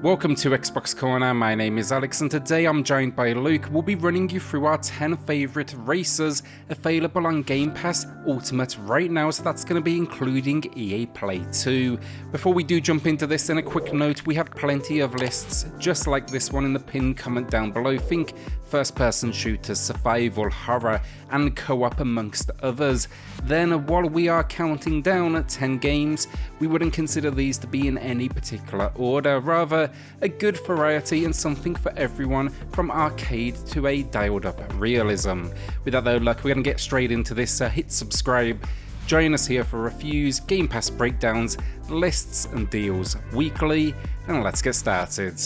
Welcome to XboxCorner, my name is Alex and today I'm joined by Luke. We'll be running you through our 10 favourite racers available on Game Pass Ultimate right now, so that's going to be including EA Play too. Before we do jump into this, then a quick note, we have plenty of lists just like this one in the pinned comment down below. Think first person shooters, survival, horror and co-op amongst others. Then while we are counting down at 10 games, we wouldn't consider these to be in any particular order, rather a good variety and something for everyone from arcade to a dialed up realism. With that though, look, we're going to get straight into this, hit subscribe, join us here for reviews, Game Pass breakdowns, lists and deals weekly, and let's get started.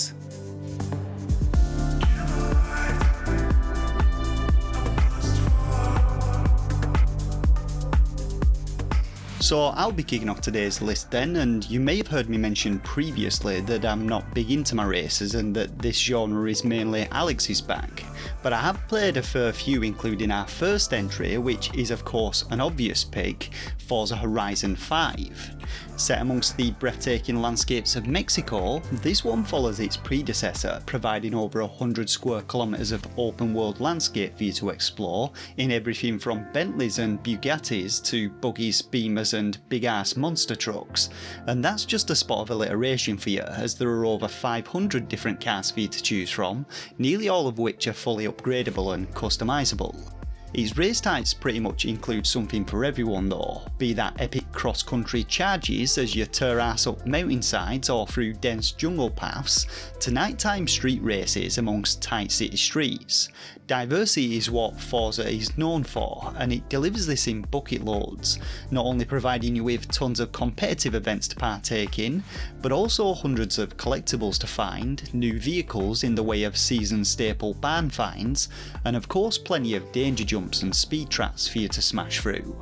So I'll be kicking off today's list then, and you may have heard me mention previously that I'm not big into my races and that this genre is mainly Alex's bag, but I have played a fair few, including our first entry, which is of course an obvious pick, Forza Horizon 5. Set amongst the breathtaking landscapes of Mexico, this one follows its predecessor, providing over 100 square kilometres of open world landscape for you to explore, in everything from Bentleys and Bugattis to buggies, Beamers and big-ass monster trucks. And that's just a spot of alliteration for you, as there are over 500 different cars for you to choose from, nearly all of which are fully upgradable and customisable. Its race types pretty much include something for everyone though, be that epic cross-country charges as you tear ass up mountainsides or through dense jungle paths, to nighttime street races amongst tight city streets. Diversity is what Forza is known for, and it delivers this in bucket loads, not only providing you with tons of competitive events to partake in, but also hundreds of collectibles to find, new vehicles in the way of season staple barn finds, and of course plenty of danger jumps and speed traps for you to smash through.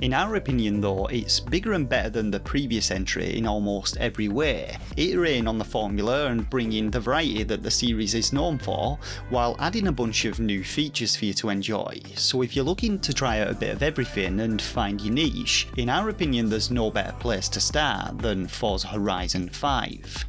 In our opinion though, it's bigger and better than the previous entry in almost every way, iterating on the formula and bringing the variety that the series is known for, while adding a bunch of new features for you to enjoy. So if you're looking to try out a bit of everything and find your niche, in our opinion there's no better place to start than Forza Horizon 5.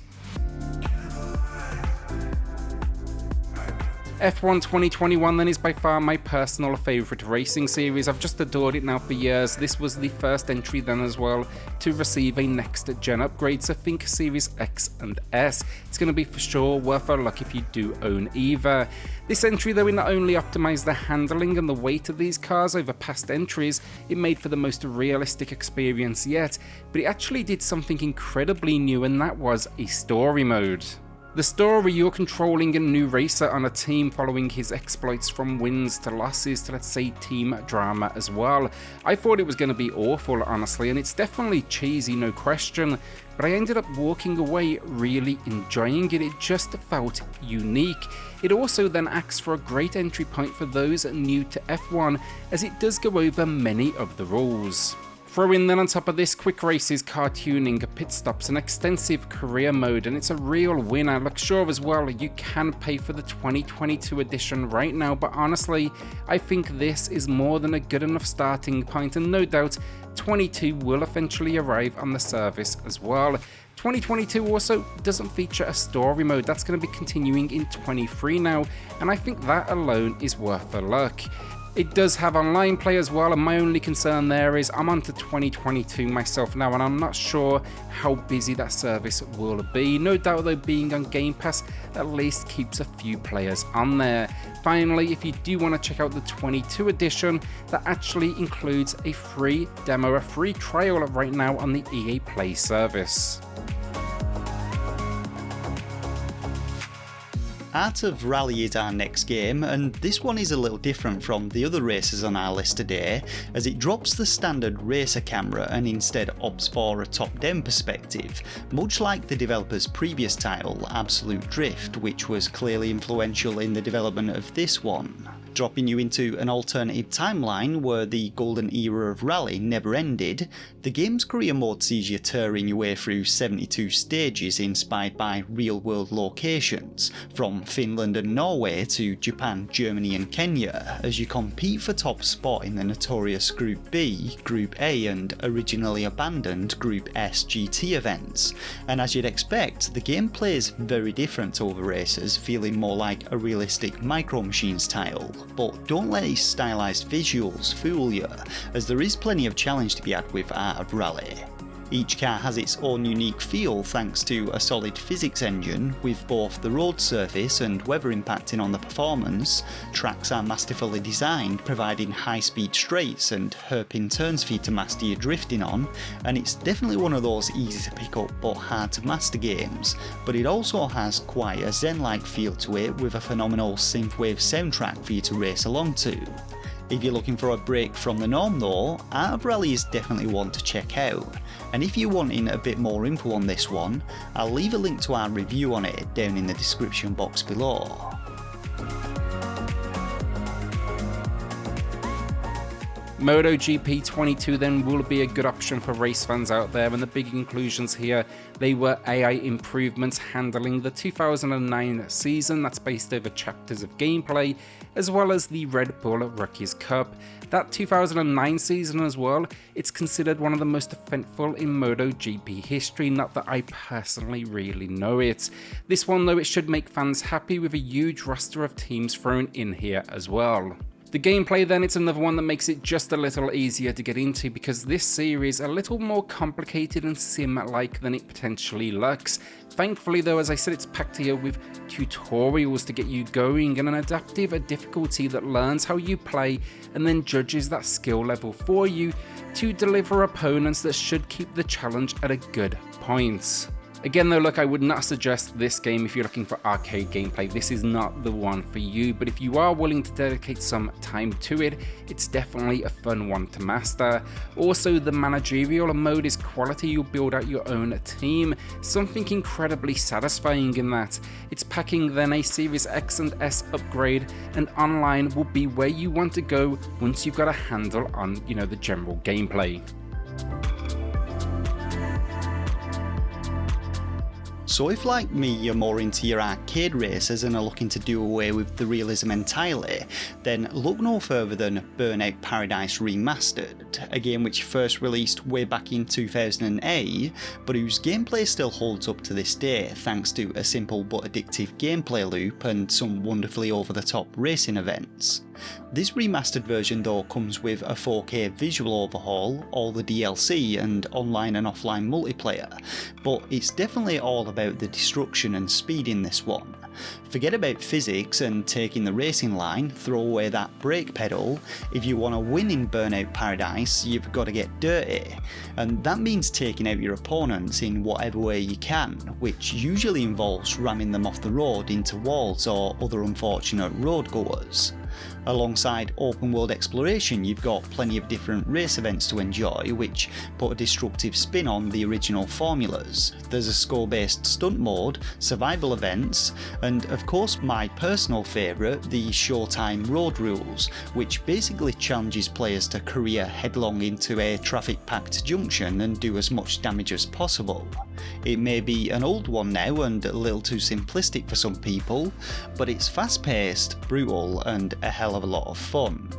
F1 2021 then is by far my personal favourite racing series. I've just adored it now for years. This was the first entry then as well to receive a next gen upgrade, so think Series X and S. It's going to be for sure worth a look if you do own either. This entry though, it not only optimised the handling and the weight of these cars over past entries, it made for the most realistic experience yet, but it actually did something incredibly new, and that was a story mode. The story, you're controlling a new racer on a team following his exploits from wins to losses to, let's say, team drama as well. I thought it was going to be awful honestly, and it's definitely cheesy, no question, but I ended up walking away really enjoying it. It just felt unique. It also then acts for a great entry point for those new to F1, as it does go over many of the rules. Throw in then on top of this quick races, car tuning, pit stops, an extensive career mode, and it's a real winner. Look, sure as well, you can pay for the 2022 edition right now, but honestly, I think this is more than a good enough starting point, and no doubt 22 will eventually arrive on the service as well. 2022 also doesn't feature a story mode, that's going to be continuing in 23 now, and I think that alone is worth a look. It does have online play as well, and my only concern there is I'm on to 2022 myself now, and I'm not sure how busy that service will be. No doubt though, being on Game Pass at least keeps a few players on there. Finally, if you do want to check out the 22 edition, that actually includes a free demo, a free trial right now on the EA Play service. Art of Rally is our next game, and this one is a little different from the other races on our list today, as it drops the standard racer camera and instead opts for a top-down perspective, much like the developer's previous title, Absolute Drift, which was clearly influential in the development of this one. dropping you into an alternative timeline where the golden era of Rally never ended, the game's career mode sees you touring your way through 72 stages inspired by real-world locations, from Finland and Norway to Japan, Germany and Kenya, as you compete for top spot in the notorious Group B, Group A and originally abandoned Group S GT events. And as you'd expect, the game plays very different to other races, feeling more like a realistic Micro Machines title, but don't let its stylized visuals fool you, as there is plenty of challenge to be had with Art of Rally. Each car has its own unique feel thanks to a solid physics engine, with both the road surface and weather impacting on the performance. Tracks are masterfully designed, providing high-speed straights and hairpin turns for you to master your drifting on, and it's definitely one of those easy to pick up but hard to master games, but it also has quite a zen-like feel to it, with a phenomenal synthwave soundtrack for you to race along to. If you're looking for a break from the norm though, Art of Rally is definitely one to check out, and if you're wanting a bit more info on this one, I'll leave a link to our review on it down in the description box below. MotoGP 22 then will be a good option for race fans out there, and the big inclusions here, they were AI improvements handling the 2009 season that's based over chapters of gameplay, as well as the Red Bull Rookies Cup. That 2009 season as well, it's considered one of the most eventful in MotoGP history, not that I personally really know it. This one though, it should make fans happy with a huge roster of teams thrown in here as well. The gameplay then, it's another one that makes it just a little easier to get into, because this series a little more complicated and sim-like than it potentially looks. Thankfully though, as I said, it's packed here with tutorials to get you going and an adaptive difficulty that learns how you play and then judges that skill level for you to deliver opponents that should keep the challenge at a good point. Again though, look, I would not suggest this game if you're looking for arcade gameplay. This is not the one for you, but if you are willing to dedicate some time to it, it's definitely a fun one to master. Also, the managerial mode is quality. You'll build out your own team, something incredibly satisfying in that. It's packing then a Series X and S upgrade, and online will be where you want to go once you've got a handle on, the general gameplay. So if like me you're more into your arcade races and are looking to do away with the realism entirely, then look no further than Burnout Paradise Remastered, a game which first released way back in 2008, but whose gameplay still holds up to this day thanks to a simple but addictive gameplay loop and some wonderfully over-the-top racing events. This remastered version though comes with a 4K visual overhaul, all the DLC and online and offline multiplayer, but it's definitely all about the destruction and speed in this one. Forget about physics and taking the racing line, throw away that brake pedal. If you want to win in Burnout Paradise, you've got to get dirty, and that means taking out your opponents in whatever way you can, which usually involves ramming them off the road into walls or other unfortunate road goers. Alongside open world exploration, you've got plenty of different race events to enjoy, which put a destructive spin on the original formulas. There's a score-based stunt mode, survival events, and of course my personal favourite, the Showtime Road Rules, which basically challenges players to career headlong into a traffic-packed junction and do as much damage as possible. It may be an old one now and a little too simplistic for some people, but it's fast-paced, brutal, and a hell of a lot of fun.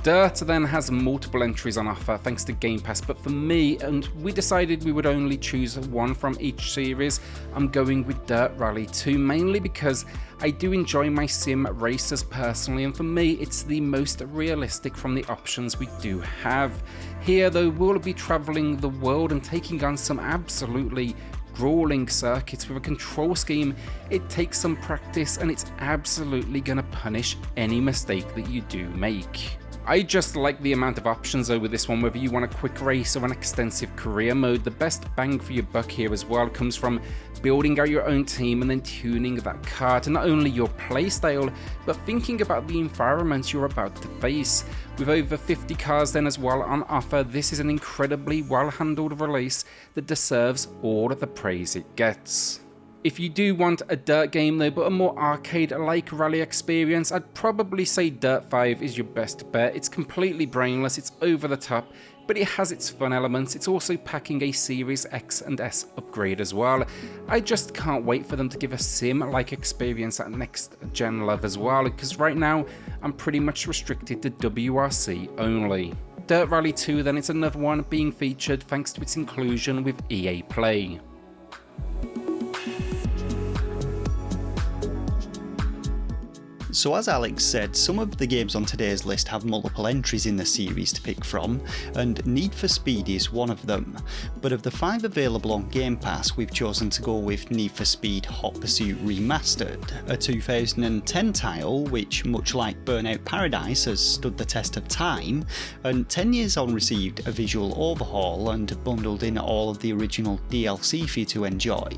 Dirt then has multiple entries on offer thanks to Game Pass, but for me, and we decided we would only choose one from each series, I'm going with Dirt Rally 2, mainly because I do enjoy my sim races personally, and for me it's the most realistic from the options we do have. Here though, we'll be travelling the world and taking on some absolutely grueling circuits with a control scheme. It takes some practice and it's absolutely gonna punish any mistake that you do make. I just like the amount of options though with this one, whether you want a quick race or an extensive career mode. The best bang for your buck here as well comes from building out your own team and then tuning that car to not only your playstyle, but thinking about the environment you're about to face. With over 50 cars then as well on offer, this is an incredibly well handled release that deserves all the praise it gets. If you do want a dirt game though, but a more arcade-like rally experience, I'd probably say Dirt 5 is your best bet. It's completely brainless, it's over the top, but it has its fun elements. It's also packing a Series X and S upgrade as well. I just can't wait for them to give a sim-like experience at next gen level as well, because right now I'm pretty much restricted to WRC only. Dirt Rally 2 then, it's another one being featured thanks to its inclusion with EA Play. So as Alex said, some of the games on today's list have multiple entries in the series to pick from, and Need for Speed is one of them. But of the 5 available on Game Pass, we've chosen to go with Need for Speed Hot Pursuit Remastered, a 2010 title which, much like Burnout Paradise, has stood the test of time, and 10 years on received a visual overhaul and bundled in all of the original DLC for you to enjoy.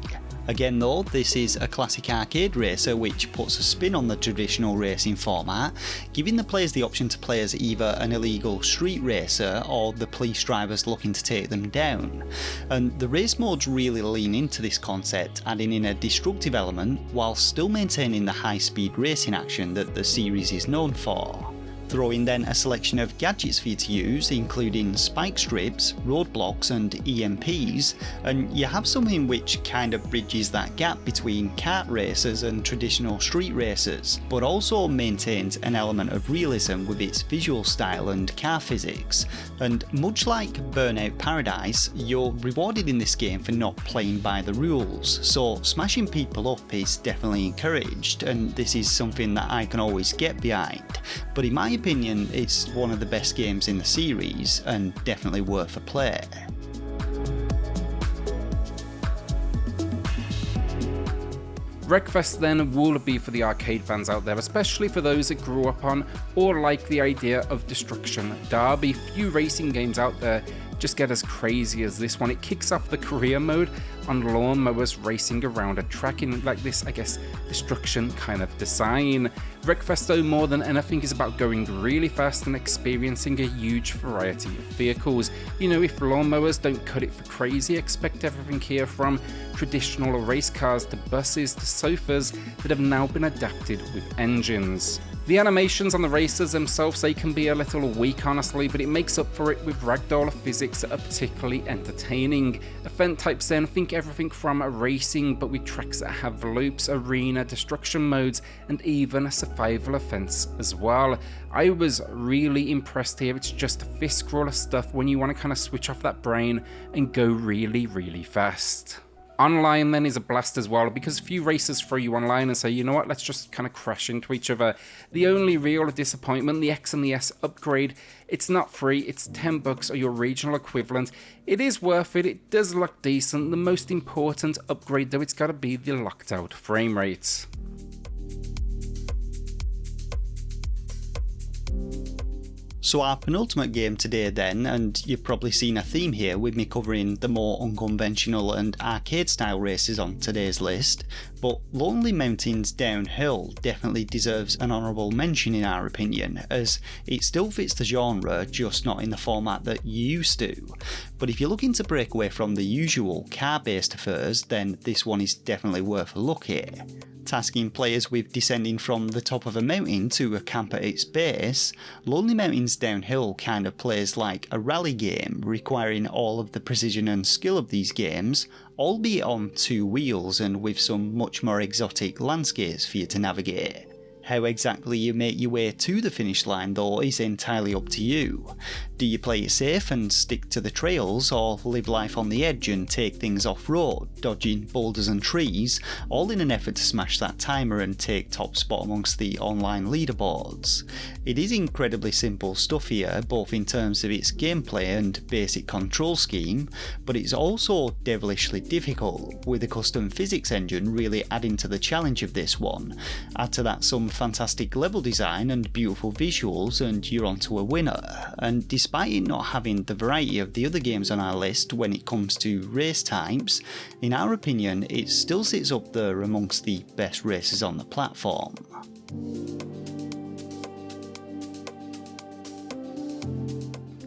Again though, this is a classic arcade racer which puts a spin on the traditional racing format, giving the players the option to play as either an illegal street racer or the police drivers looking to take them down. And the race modes really lean into this concept, adding in a destructive element while still maintaining the high speed racing action that the series is known for. Throw in then a selection of gadgets for you to use, including spike strips, roadblocks and EMPs, and you have something which kind of bridges that gap between kart racers and traditional street racers, but also maintains an element of realism with its visual style and car physics. And much like Burnout Paradise, you're rewarded in this game for not playing by the rules, so smashing people up is definitely encouraged, and this is something that I can always get behind. But in my opinion, it's one of the best games in the series and definitely worth a play. Wreckfest then will be for the arcade fans out there, especially for those that grew up on or like the idea of Destruction Derby. Few racing games out there just get as crazy as this one. It kicks off the career mode on lawnmowers racing around a track in like this, I guess, destruction kind of design. Wreckfest though, more than anything, is about going really fast and experiencing a huge variety of vehicles. You know, if lawnmowers don't cut it for crazy, expect everything here from traditional race cars to buses to sofas that have now been adapted with engines. The animations on the racers themselves, they can be a little weak honestly, but it makes up for it with ragdoll physics that are particularly entertaining. Event types then, think everything from racing but with tracks that have loops, arena, destruction modes, and even a survival offense as well. I was really impressed here. It's just fist scroller stuff when you want to kind of switch off that brain and go really fast. Online then is a blast as well, because few racers throw you online and say, you know what, let's just kind of crash into each other. The only real disappointment, the X and the S upgrade, it's not free, it's $10 or your regional equivalent. It is worth it, it does look decent. The most important upgrade though, it's got to be the locked out frame rates. So our penultimate game today then, and you've probably seen a theme here with me covering the more unconventional and arcade style races on today's list, but Lonely Mountains Downhill definitely deserves an honourable mention in our opinion, as it still fits the genre, just not in the format that you used to. But if you're looking to break away from the usual car-based affairs, then this one is definitely worth a look here. Tasking players with descending from the top of a mountain to a camp at its base, Lonely Mountains Downhill kind of plays like a rally game, requiring all of the precision and skill of these games, albeit on 2 wheels and with some much more exotic landscapes for you to navigate. How exactly you make your way to the finish line though is entirely up to you. Do you play it safe and stick to the trails, or live life on the edge and take things off-road, dodging boulders and trees, all in an effort to smash that timer and take top spot amongst the online leaderboards? It is incredibly simple stuff here, both in terms of its gameplay and basic control scheme, but it's also devilishly difficult, with the custom physics engine really adding to the challenge of this one. Add to that some fantastic level design and beautiful visuals and you're onto a winner. And despite it not having the variety of the other games on our list when it comes to race types, in our opinion it still sits up there amongst the best races on the platform.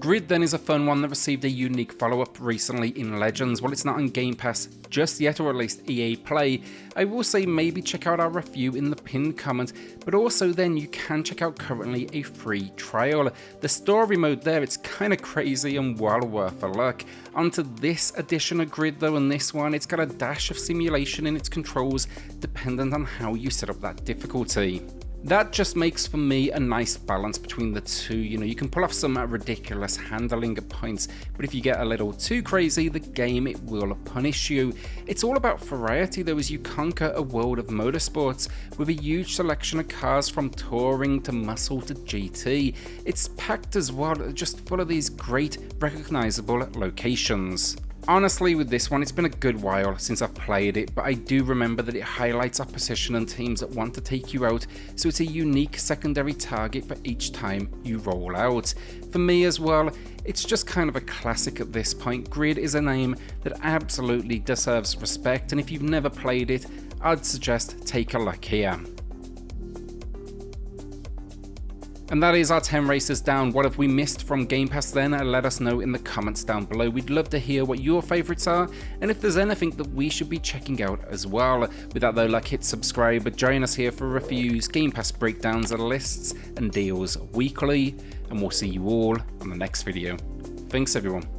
Grid then is a fun one that received a unique follow-up recently in Legends. While it's not on Game Pass just yet, or at least EA Play, I will say maybe check out our review in the pinned comment, but also then you can check out currently a free trial. The story mode there, it's kind of crazy and well worth a look. Onto this edition of Grid though, and this one, it's got a dash of simulation in its controls dependent on how you set up that difficulty. That just makes for me a nice balance between the two. You know, you can pull off some ridiculous handling at points, but if you get a little too crazy, the game, it will punish you. It's all about variety though, as you conquer a world of motorsports with a huge selection of cars from touring to muscle to GT. It's packed as well, just full of these great recognizable locations. Honestly, with this one, it's been a good while since I've played it, but I do remember that it highlights opposition and teams that want to take you out, so it's a unique secondary target for each time you roll out. For me as well, it's just kind of a classic at this point. Grid is a name that absolutely deserves respect, and if you've never played it, I'd suggest take a look here. And that is our 10 races down. What have we missed from Game Pass then? Let us know in the comments down below. We'd love to hear what your favourites are, and if there's anything that we should be checking out as well. With that though, like, hit subscribe, but join us here for reviews, Game Pass breakdowns, lists and deals weekly, and we'll see you all on the next video. Thanks everyone.